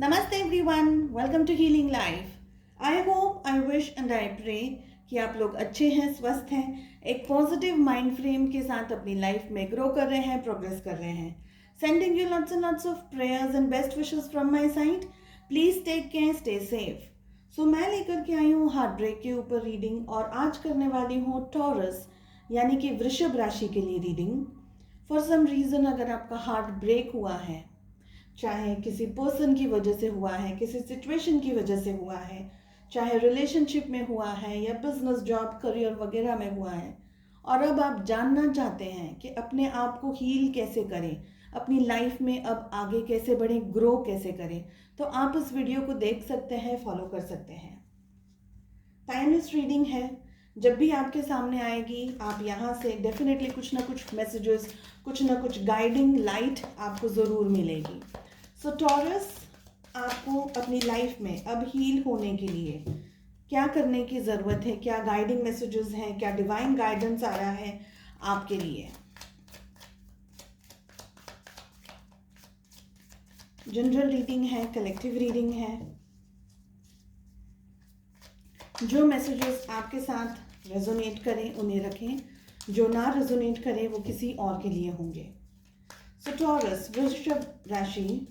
नमस्ते everyone, welcome to Healing Life. I hope, I wish and I pray कि आप लोग अच्छे हैं, स्वस्थ हैं, एक पॉजिटिव माइंड फ्रेम के साथ अपनी लाइफ में ग्रो कर रहे हैं, प्रोग्रेस कर रहे हैं। Sending you lots and lots of prayers and best wishes from my side. Please take care, stay safe. So मैं लेकर के आई हूँ हार्ट ब्रेक के ऊपर रीडिंग, और आज करने वाली हूँ टॉरस यानी कि वृषभ राशि के लिए रीडिंग। फॉर सम रीज़न अगर आपका हार्ट ब्रेक हुआ है, चाहे किसी पर्सन की वजह से हुआ है, किसी सिचुएशन की वजह से हुआ है, चाहे रिलेशनशिप में हुआ है या बिजनेस, जॉब, करियर वगैरह में हुआ है, और अब आप जानना चाहते हैं कि अपने आप को हील कैसे करें, अपनी लाइफ में अब आगे कैसे बढ़ें, ग्रो कैसे करें, तो आप इस वीडियो को देख सकते हैं, फॉलो कर सकते हैं। टाइमलेस रीडिंग है, जब भी आपके सामने आएगी आप यहाँ से डेफिनेटली कुछ ना कुछ मैसेजेस, कुछ ना कुछ गाइडिंग लाइट आपको ज़रूर मिलेगी। सो टॉरस, आपको अपनी लाइफ में अब हील होने के लिए क्या करने की ज़रूरत है, क्या गाइडिंग मैसेजेस हैं, क्या डिवाइन गाइडेंस आ रहा है आपके लिए। जनरल रीडिंग है, कलेक्टिव रीडिंग है। जो मैसेजेस आपके साथ रेजोनेट करें उन्हें रखें, जो ना रेजोनेट करें वो किसी और के लिए होंगे। सो टॉरस, वृषभ राशि,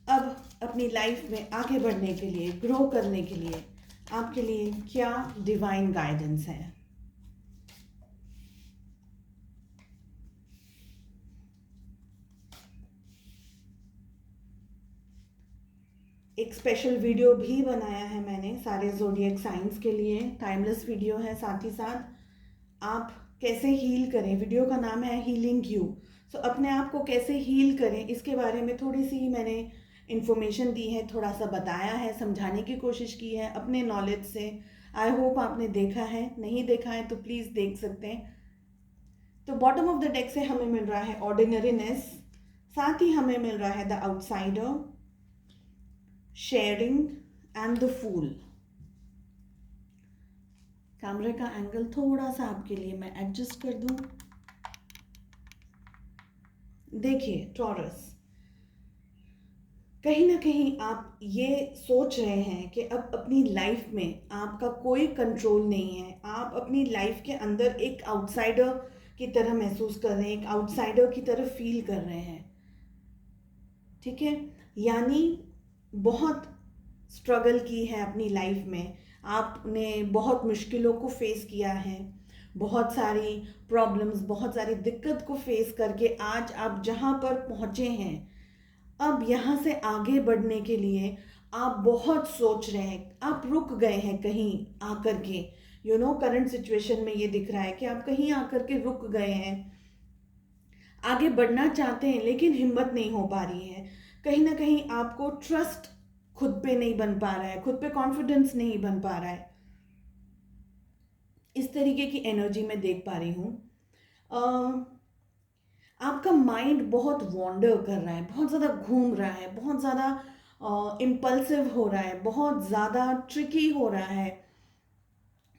अब अपनी लाइफ में आगे बढ़ने के लिए, ग्रो करने के लिए आपके लिए क्या डिवाइन गाइडेंस है। एक स्पेशल वीडियो भी बनाया है मैंने सारे ज़ोडिएक साइंस के लिए, टाइमलेस वीडियो है। साथ ही साथ आप कैसे हील करें, वीडियो का नाम है हीलिंग यू। सो अपने आप को कैसे हील करें इसके बारे में थोड़ी सी मैंने इन्फॉर्मेशन दी है, थोड़ा सा बताया है, समझाने की कोशिश की है अपने नॉलेज से। आई होप आपने देखा है, नहीं देखा है तो प्लीज़ देख सकते हैं। तो बॉटम ऑफ द डेक से हमें मिल रहा है ऑर्डिनरीनेस, साथ ही हमें मिल रहा है the outsider, sharing and the fool. कैमरे का एंगल थोड़ा सा आपके लिए मैं एडजस्ट कर दूं। देखिए टॉरस, कहीं ना कहीं आप ये सोच रहे हैं कि अब अपनी लाइफ में आपका कोई कंट्रोल नहीं है, आप अपनी लाइफ के अंदर एक आउटसाइडर की तरह महसूस कर रहे हैं, एक आउटसाइडर की तरह फील कर रहे हैं। ठीक है, यानी बहुत स्ट्रगल की है अपनी लाइफ में, आपने बहुत मुश्किलों को फेस किया है, बहुत सारी प्रॉब्लम्स, बहुत सारी दिक्कत को फेस करके आज आप जहाँ पर पहुँचे हैं, अब यहाँ से आगे बढ़ने के लिए आप बहुत सोच रहे हैं, आप रुक गए हैं कहीं आकर के। करंट सिचुएशन में ये दिख रहा है कि आप कहीं आकर के रुक गए हैं, आगे बढ़ना चाहते हैं लेकिन हिम्मत नहीं हो पा रही है। कहीं ना कहीं आपको ट्रस्ट खुद पे नहीं बन पा रहा है, खुद पे कॉन्फिडेंस नहीं बन पा रहा है। इस तरीके की एनर्जी मैं देख पा रही हूँ। आपका माइंड बहुत वॉन्डर कर रहा है, बहुत ज़्यादा घूम रहा है, बहुत ज़्यादा इम्पल्सिव हो रहा है, बहुत ज़्यादा ट्रिकी हो रहा है।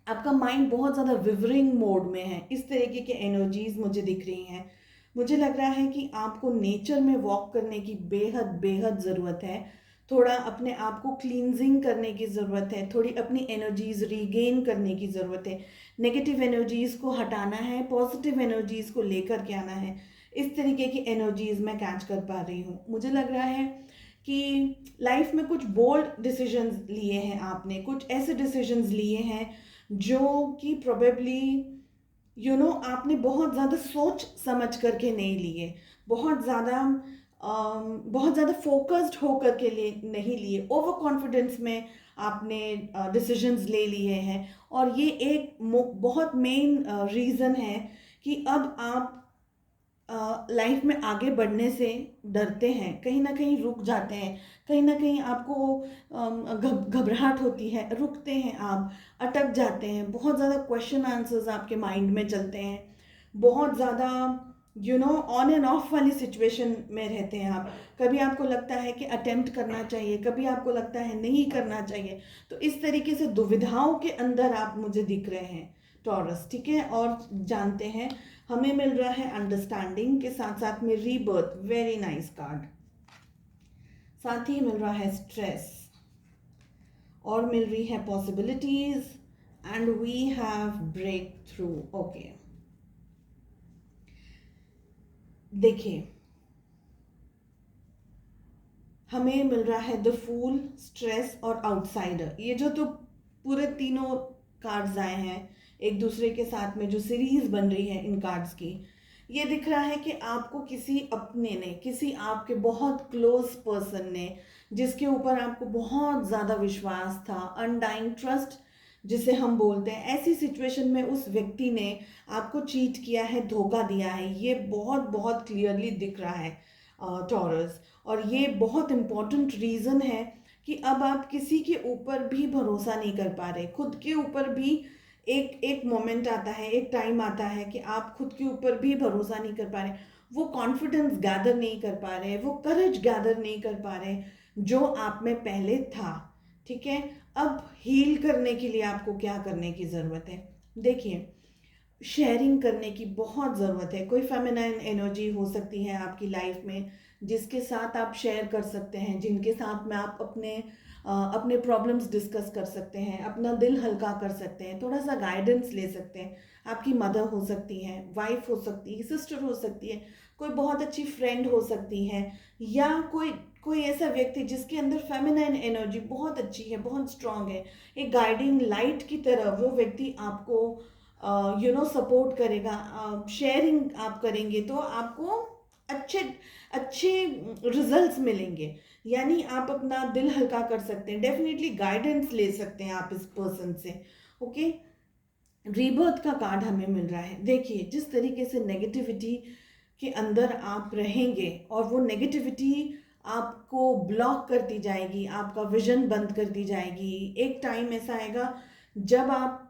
आपका माइंड बहुत ज़्यादा विवरिंग मोड में है। इस तरीके की एनर्जीज मुझे दिख रही हैं। मुझे लग रहा है कि आपको नेचर में वॉक करने की बेहद बेहद ज़रूरत है। थोड़ा अपने आप को क्लींजिंग करने की ज़रूरत है, थोड़ी अपनी एनर्जीज रीगेन करने की ज़रूरत है। नेगेटिव एनर्जीज को हटाना है, पॉजिटिव एनर्जीज को लेकर के आना है। इस तरीके की एनर्जीज मैं कैच कर पा रही हूँ। मुझे लग रहा है कि लाइफ में कुछ बोल्ड डिसीजंस लिए हैं आपने, कुछ ऐसे डिसीजंस लिए हैं जो कि प्रोबेबली आपने बहुत ज़्यादा सोच समझ करके नहीं लिए, बहुत ज़्यादा फोकस्ड होकर के लिए नहीं लिए, ओवर कॉन्फिडेंस में आपने डिसीजंस ले लिए हैं। और ये एक बहुत मेन रीज़न है कि अब आप लाइफ में आगे बढ़ने से डरते हैं, कहीं ना कहीं रुक जाते हैं, कहीं ना कहीं आपको घबराहट होती है, रुकते हैं, आप अटक जाते हैं, बहुत ज़्यादा क्वेश्चन आंसर्स आपके माइंड में चलते हैं, बहुत ज़्यादा ऑन एंड ऑफ वाली सिचुएशन में रहते हैं आप। कभी आपको लगता है कि अटेम्प्ट करना चाहिए, कभी आपको लगता है नहीं करना चाहिए। तो इस तरीके से दुविधाओं के अंदर आप मुझे दिख रहे हैं टॉरस। ठीक है, और जानते हैं हमें मिल रहा है अंडरस्टैंडिंग के साथ साथ में रीबर्थ। Very nice card. साथ ही मिल रहा है स्ट्रेस, और मिल रही है possibilities, and we have breakthrough. Okay, देखिए हमें मिल रहा है द फूल, स्ट्रेस और आउटसाइडर। ये जो तो पूरे तीनों कार्ड्स आए हैं एक दूसरे के साथ में, जो सीरीज बन रही है इन कार्ड्स की, ये दिख रहा है कि आपको किसी अपने ने, किसी आपके बहुत क्लोज पर्सन ने, जिसके ऊपर आपको बहुत ज़्यादा विश्वास था, अनडाइंग ट्रस्ट जिसे हम बोलते हैं, ऐसी सिचुएशन में उस व्यक्ति ने आपको चीट किया है, धोखा दिया है। ये बहुत बहुत क्लियरली दिख रहा है टॉरस। और ये बहुत इम्पॉर्टेंट रीज़न है कि अब आप किसी के ऊपर भी भरोसा नहीं कर पा रहे, खुद के ऊपर भी। एक एक मोमेंट आता है, एक टाइम आता है कि आप खुद के ऊपर भी भरोसा नहीं कर पा रहे, वो कॉन्फिडेंस गैदर नहीं कर पा रहे, वो करेज गैदर नहीं कर पा रहे जो आप में पहले था। ठीक है, अब हील करने के लिए आपको क्या करने की ज़रूरत है? देखिए, शेयरिंग करने की बहुत ज़रूरत है। कोई फेमिनाइन एनर्जी हो सकती है आपकी लाइफ में जिसके साथ आप शेयर कर सकते हैं, जिनके साथ में आप अपने प्रॉब्लम्स डिस्कस कर सकते हैं, अपना दिल हल्का कर सकते हैं, थोड़ा सा गाइडेंस ले सकते हैं। आपकी मदर हो सकती है, वाइफ हो सकती है, सिस्टर हो सकती है, कोई बहुत अच्छी फ्रेंड हो सकती है, या कोई कोई ऐसा व्यक्ति जिसके अंदर फेमिनाइन एनर्जी बहुत अच्छी है, बहुत स्ट्रांग है, एक गाइडिंग लाइट की तरह वो व्यक्ति आपको सपोर्ट करेगा। शेयरिंग आप करेंगे तो आपको अच्छे अच्छे रिजल्ट्स मिलेंगे, यानी आप अपना दिल हल्का कर सकते हैं, डेफिनेटली गाइडेंस ले सकते हैं आप इस पर्सन से। ओके, रीबर्थ का कार्ड हमें मिल रहा है। देखिए, जिस तरीके से नेगेटिविटी के अंदर आप रहेंगे और वो नेगेटिविटी आपको ब्लॉक करती जाएगी, आपका विजन बंद कर दी जाएगी, एक टाइम ऐसा आएगा जब आप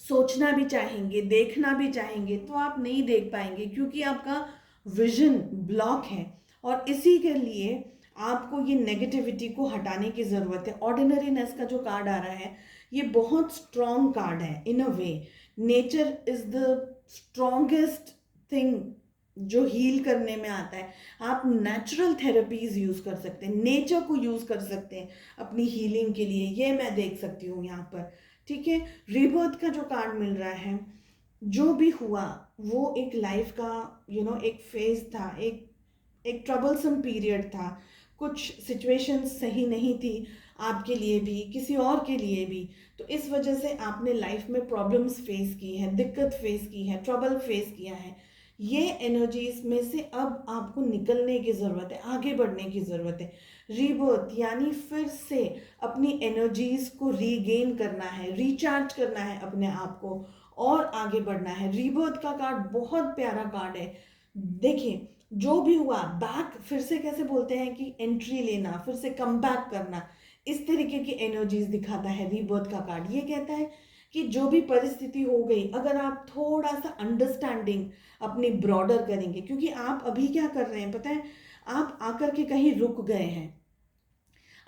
सोचना भी चाहेंगे, देखना भी चाहेंगे, तो आप नहीं देख पाएंगे क्योंकि आपका विजन ब्लॉक है। और इसी के लिए आपको ये नेगेटिविटी को हटाने की ज़रूरत है। ऑर्डिनरीनेस का जो कार्ड आ रहा है, ये बहुत स्ट्रॉन्ग कार्ड है in a way. Nature is the strongest thing जो हील करने में आता है। आप नेचुरल थेरेपीज यूज़ कर सकते हैं, नेचर को यूज़ कर सकते हैं अपनी हीलिंग के लिए, ये मैं देख सकती हूँ यहाँ पर। ठीक है, रिबर्थ का जो कार्ड मिल रहा है, जो भी हुआ वो एक लाइफ का एक फेज था, एक ट्रबलसम पीरियड था, कुछ सिचुएशंस सही नहीं थी आपके लिए भी, किसी और के लिए भी। तो इस वजह से आपने लाइफ में प्रॉब्लम्स फेस की है, दिक्कत फेस की है, ट्रबल फेस किया है। ये एनर्जीज में से अब आपको निकलने की ज़रूरत है, आगे बढ़ने की ज़रूरत है। रीबर्थ यानी फिर से अपनी एनर्जीज को रीगेन करना है, रिचार्ज करना है अपने आप को और आगे बढ़ना है। रीबर्थ का कार्ड बहुत प्यारा कार्ड है। देखिए, जो भी हुआ बैक, फिर से कैसे बोलते हैं कि एंट्री लेना, फिर से कम बैक करना, इस तरीके की एनर्जीज दिखाता है रीबर्थ का कार्ड। ये कहता है कि जो भी परिस्थिति हो गई, अगर आप थोड़ा सा अंडरस्टैंडिंग अपनी ब्रॉडर करेंगे, क्योंकि आप अभी क्या कर रहे हैं पता है, आप आकर के कहीं रुक गए हैं,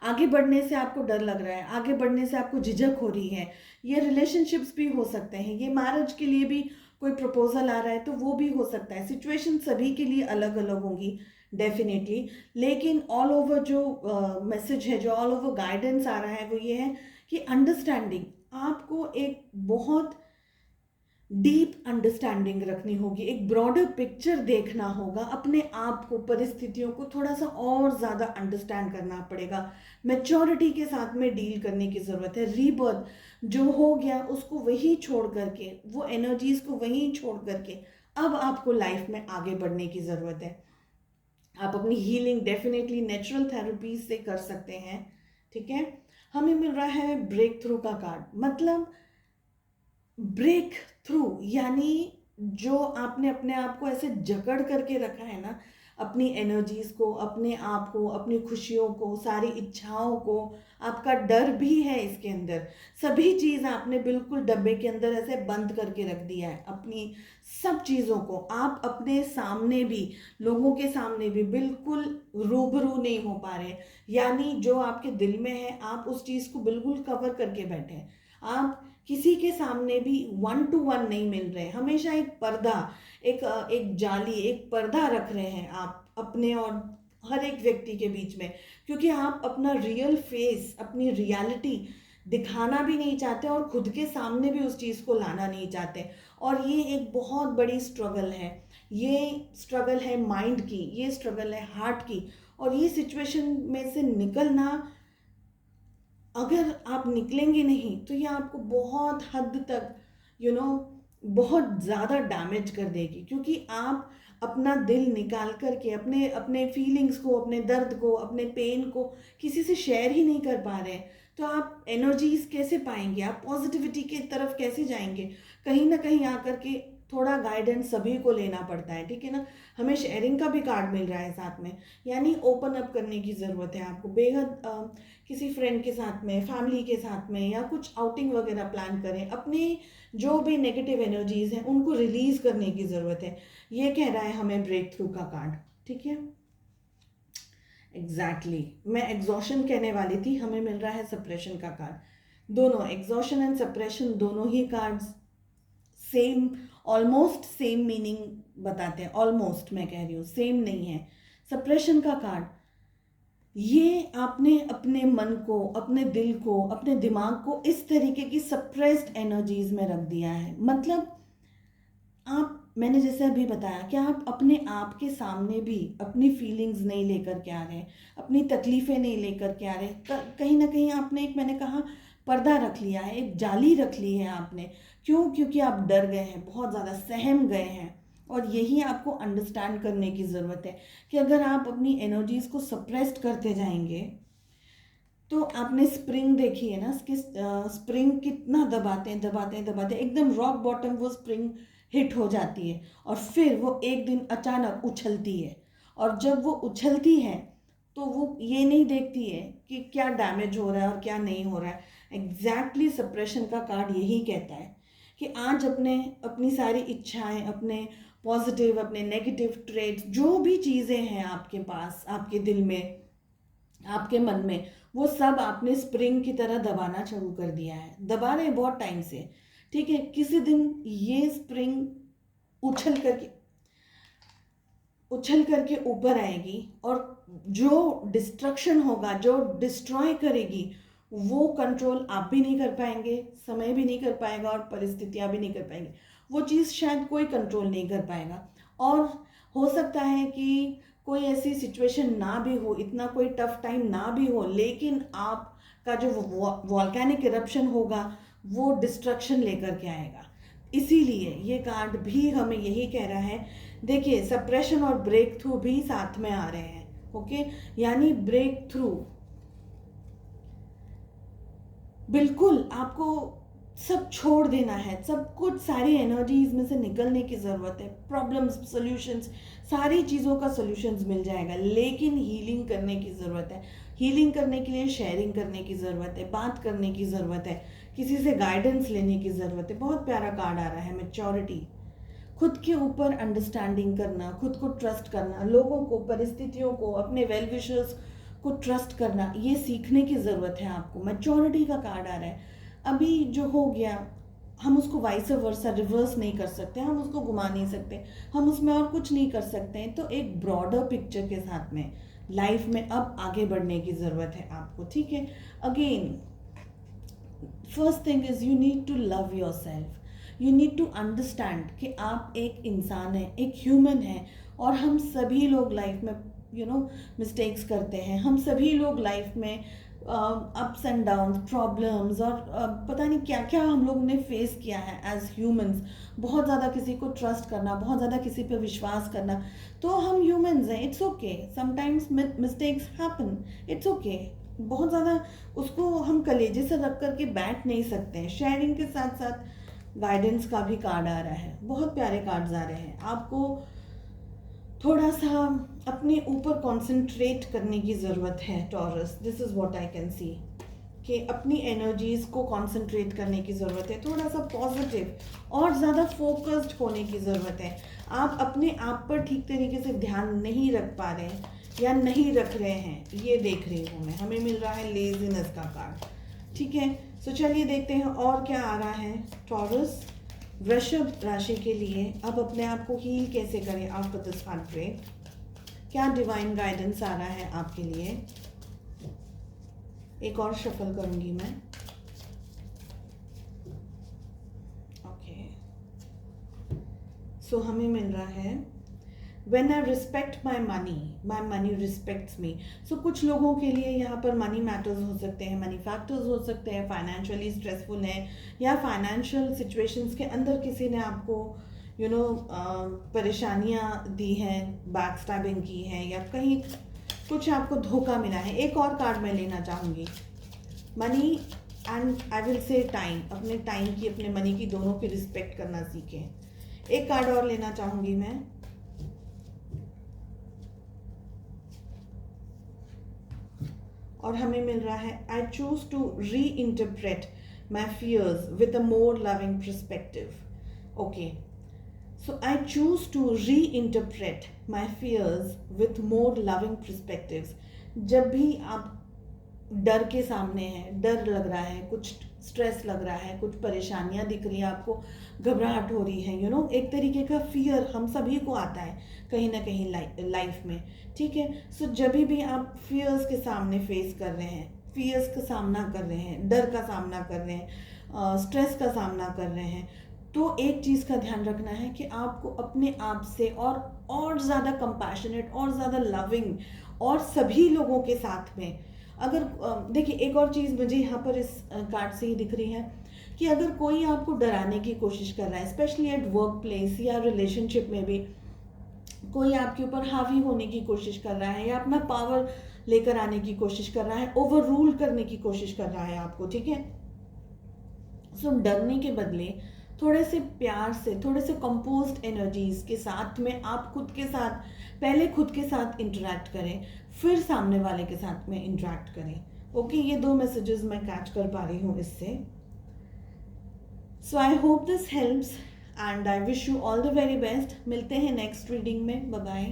आगे बढ़ने से आपको डर लग रहा है, आगे बढ़ने से आपको झिझक हो रही है। ये रिलेशनशिप्स भी हो सकते हैं, ये मैरिज के लिए भी कोई प्रपोजल आ रहा है तो वो भी हो सकता है। सिचुएशन सभी के लिए अलग अलग होंगी डेफिनेटली, लेकिन ऑल ओवर जो मैसेज है, जो ऑल ओवर गाइडेंस आ रहा है, वो ये है कि अंडरस्टैंडिंग, आपको एक बहुत डीप अंडरस्टैंडिंग रखनी होगी, एक ब्रॉडर पिक्चर देखना होगा, अपने आप को, परिस्थितियों को थोड़ा सा और ज़्यादा अंडरस्टैंड करना पड़ेगा, मैच्योरिटी के साथ में डील करने की ज़रूरत है। रीबर्थ जो हो गया उसको वही छोड़ करके, वो एनर्जीज को वहीं छोड़ करके अब आपको लाइफ में आगे बढ़ने की ज़रूरत है। आप अपनी हीलिंग डेफिनेटली नेचुरल थेरेपी से कर सकते हैं। ठीक है, हमें मिल रहा है ब्रेक थ्रू का कार्ड, मतलब ब्रेक थ्रू यानी जो आपने अपने आप को ऐसे जकड़ करके रखा है ना, अपनी एनर्जीज को, अपने आप को, अपनी खुशियों को, सारी इच्छाओं को, आपका डर भी है इसके अंदर, सभी चीज़ आपने बिल्कुल डब्बे के अंदर ऐसे बंद करके रख दिया है। अपनी सब चीज़ों को आप अपने सामने भी, लोगों के सामने भी बिल्कुल रूबरू नहीं हो पा रहे, यानी जो आपके दिल में है आप उस चीज़ को बिल्कुल कवर करके बैठे हैं। आप किसी के सामने भी 1 to 1 नहीं मिल रहे, हमेशा एक पर्दा, एक जाली, एक पर्दा रख रहे हैं आप अपने और हर एक व्यक्ति के बीच में, क्योंकि आप अपना रियल फेस, अपनी रियलिटी दिखाना भी नहीं चाहते और खुद के सामने भी उस चीज़ को लाना नहीं चाहते। और ये एक बहुत बड़ी स्ट्रगल है। ये स्ट्रगल है माइंड की, ये स्ट्रगल है हार्ट की। और ये सिचुएशन में से निकलना, अगर आप निकलेंगे नहीं तो ये आपको बहुत हद तक बहुत ज़्यादा डैमेज कर देगी, क्योंकि आप अपना दिल निकाल करके अपने अपने फीलिंग्स को, अपने दर्द को, अपने पेन को किसी से शेयर ही नहीं कर पा रहे हैं। तो आप एनर्जीज कैसे पाएंगे, आप पॉजिटिविटी की तरफ कैसे जाएंगे? कहीं ना कहीं आकर के थोड़ा गाइडेंस सभी को लेना पड़ता है, ठीक है ना। हमें शेयरिंग का भी कार्ड मिल रहा है साथ में, यानी ओपन अप करने की ज़रूरत है आपको बेहद। किसी फ्रेंड के साथ में, फैमिली के साथ में, या कुछ आउटिंग वगैरह प्लान करें। अपने जो भी नेगेटिव एनर्जीज हैं उनको रिलीज करने की ज़रूरत है। ये कह रहा है हमें ब्रेक थ्रू का कार्ड, ठीक है। एग्जैक्टली मैं एग्जॉशन कहने वाली थी, हमें मिल रहा है सप्रेशन का कार्ड। दोनों एग्जॉशन एंड सप्रेशन, दोनों ही cards same, almost same meaning बताते हैं। ऑलमोस्ट मैं कह रही हूँ, सेम नहीं है। सप्रेशन का कार्ड, ये आपने अपने मन को, अपने दिल को, अपने दिमाग को इस तरीके की सप्रेस्ड एनर्जीज में रख दिया है। मतलब मैंने जैसे अभी बताया कि आप अपने आप के सामने भी अपनी फीलिंग्स नहीं लेकर के आ रहे, अपनी तकलीफ़ें नहीं लेकर के आ रहे। कहीं ना कहीं आपने एक, मैंने कहा, पर्दा रख लिया है, एक जाली रख ली है आपने। क्यों? क्योंकि आप डर गए हैं, बहुत ज़्यादा सहम गए हैं। और यही आपको अंडरस्टैंड करने की ज़रूरत है कि अगर आप अपनी एनर्जीज़ को सप्रेस्ड करते जाएंगे, तो आपने स्प्रिंग देखी है ना, स्प्रिंग कितना दबाते हैं, दबाते हैं, दबाते हैं, एकदम रॉक बॉटम वो स्प्रिंग हिट हो जाती है और फिर वो एक दिन अचानक उछलती है। और जब वो उछलती है तो वो ये नहीं देखती है कि क्या डैमेज हो रहा है और क्या नहीं हो रहा है। एग्जैक्टली सप्रेशन का कार्ड यही कहता है कि आज अपनी सारी इच्छाएं, अपने पॉजिटिव, अपने नेगेटिव ट्रेड्स, जो भी चीज़ें हैं आपके पास, आपके दिल में, आपके मन में, वो सब आपने स्प्रिंग की तरह दबाना शुरू कर दिया है। दबा रहे हैं बहुत टाइम से, ठीक है। किसी दिन ये स्प्रिंग उछल करके ऊपर आएगी और जो डिस्ट्रक्शन होगा, जो डिस्ट्रॉय करेगी, वो कंट्रोल आप भी नहीं कर पाएंगे, समय भी नहीं कर पाएगा और परिस्थितियां भी नहीं कर पाएंगी। वो चीज़ शायद कोई कंट्रोल नहीं कर पाएगा। और हो सकता है कि कोई ऐसी सिचुएशन ना भी हो, इतना कोई टफ टाइम ना भी हो, लेकिन आपका जो वॉल्केनिक इरप्शन होगा वो डिस्ट्रक्शन लेकर के आएगा। इसीलिए ये कार्ड भी हमें यही कह रहा है। देखिए, सप्रेशन और ब्रेक थ्रू भी साथ में आ रहे हैं, ओके। यानी ब्रेक थ्रू, बिल्कुल आपको सब छोड़ देना है, सब कुछ, सारी एनर्जीज में से निकलने की ज़रूरत है। प्रॉब्लम्स, सॉल्यूशंस, सारी चीज़ों का सॉल्यूशंस मिल जाएगा, लेकिन हीलिंग करने की ज़रूरत है। हीलिंग करने के लिए शेयरिंग करने की ज़रूरत है, बात करने की ज़रूरत है, किसी से गाइडेंस लेने की ज़रूरत है। बहुत प्यारा कार्ड आ रहा है, मैच्योरिटी, खुद के ऊपर अंडरस्टैंडिंग करना, खुद को ट्रस्ट करना, लोगों को, परिस्थितियों को, अपने वेल विशर्स को ट्रस्ट करना, ये सीखने की ज़रूरत है आपको। मैच्योरिटी का कार्ड आ रहा है। अभी जो हो गया, हम उसको वाइस वर्सा रिवर्स नहीं कर सकते, हम उसको घुमा नहीं सकते, हम उसमें और कुछ नहीं कर सकते हैं। तो एक ब्रॉडर पिक्चर के साथ में लाइफ में अब आगे बढ़ने की ज़रूरत है आपको, ठीक है। Again, first thing is you need to love yourself. You need to understand कि आप एक इंसान हैं, एक ह्यूमन हैं, और हम सभी लोग लाइफ में मिस्टेक्स करते हैं। हम सभी लोग लाइफ में अप्स एंड डाउन्स, प्रॉब्लम्स और पता नहीं क्या क्या हम लोग ने फेस किया है एज ह्यूमंस। बहुत ज़्यादा किसी को ट्रस्ट करना, बहुत ज़्यादा किसी पे विश्वास करना, तो हम ह्यूमंस हैं, it's okay. Sometimes mistakes happen, it's okay. बहुत ज़्यादा उसको हम कलेजे से रख करके बैठ नहीं सकते हैं। शेयरिंग के साथ साथ गाइडेंस का भी कार्ड आ रहा है, बहुत प्यारे कार्ड्स आ रहे हैं। आपको थोड़ा सा अपने ऊपर कंसंट्रेट करने की ज़रूरत है taurus, this is what I can see, कि अपनी एनर्जीज़ को कंसंट्रेट करने की ज़रूरत है, थोड़ा सा पॉजिटिव और ज़्यादा फोकस्ड होने की ज़रूरत है। आप अपने आप पर ठीक तरीके से ध्यान नहीं रख पा रहे हैं या नहीं रख रहे हैं, ये देख रही हूँ मैं। हमें मिल रहा है लेजीनेस का कार्ड, ठीक है। सो चलिए देखते हैं और क्या आ रहा है टॉरस वृषभ राशि के लिए। अब अपने आप को हील कैसे करें आफ्टर दिस हार्ट ब्रेक। क्या डिवाइन गाइडेंस आ रहा है आपके लिए। एक और शफल करूंगी मैं। ओके, सो हमें मिल रहा है When I respect my money respects me. So कुछ लोगों के लिए यहाँ पर मनी मैटर्स हो सकते हैं, मनी फैक्टर्स हो सकते हैं, फाइनेंशियली स्ट्रेसफुल है, या फाइनेंशियल सिचुएशंस के अंदर किसी ने आपको परेशानियाँ दी हैं, बैक स्टैबिंग की है, या कहीं कुछ आपको धोखा मिला है। एक और कार्ड मैं लेना चाहूँगी, money and I will say time. अपने टाइम की, अपने मनी की, दोनों की रिस्पेक्ट करना सीखें। एक कार्ड और लेना चाहूँगी मैं। और हमें मिल रहा है I choose to reinterpret my fears with a more loving perspective. Okay, so I choose to reinterpret my fears with more loving perspectives. जब भी आप डर के सामने हैं, डर लग रहा है, कुछ स्ट्रेस लग रहा है, कुछ परेशानियां दिख रही है आपको, घबराहट हो रही है, एक तरीके का फियर हम सभी को आता है कहीं ना कहीं लाइफ में, ठीक है। सो जब भी आप फियर्स के सामने फेस कर रहे हैं, फियर्स का सामना कर रहे हैं, डर का सामना कर रहे हैं, स्ट्रेस का सामना कर रहे हैं, तो एक चीज़ का ध्यान रखना है कि आपको अपने आप से और ज़्यादा कंपैशनेट और ज़्यादा लविंग, और सभी लोगों के साथ में अगर देखिए, एक और चीज़ मुझे यहाँ पर इस कार्ड से ही दिख रही है कि अगर कोई आपको डराने की कोशिश कर रहा है, स्पेशली एट वर्क प्लेस या रिलेशनशिप में भी कोई आपके ऊपर हावी होने की कोशिश कर रहा है, या अपना पावर लेकर आने की कोशिश कर रहा है, ओवर रूल करने की कोशिश कर रहा है आपको, ठीक है। सो डरने के बदले थोड़े से प्यार से, थोड़े से कंपोज्ड एनर्जीज के साथ में आप खुद के साथ, पहले खुद के साथ इंटरेक्ट करें, फिर सामने वाले के साथ में इंटरेक्ट करें। ओके, ये 2 मैसेजेस मैं कैच कर पा रही हूँ इससे। So I hope this helps and I wish you all the very best. मिलते हैं नेक्स्ट रीडिंग में। Bye bye.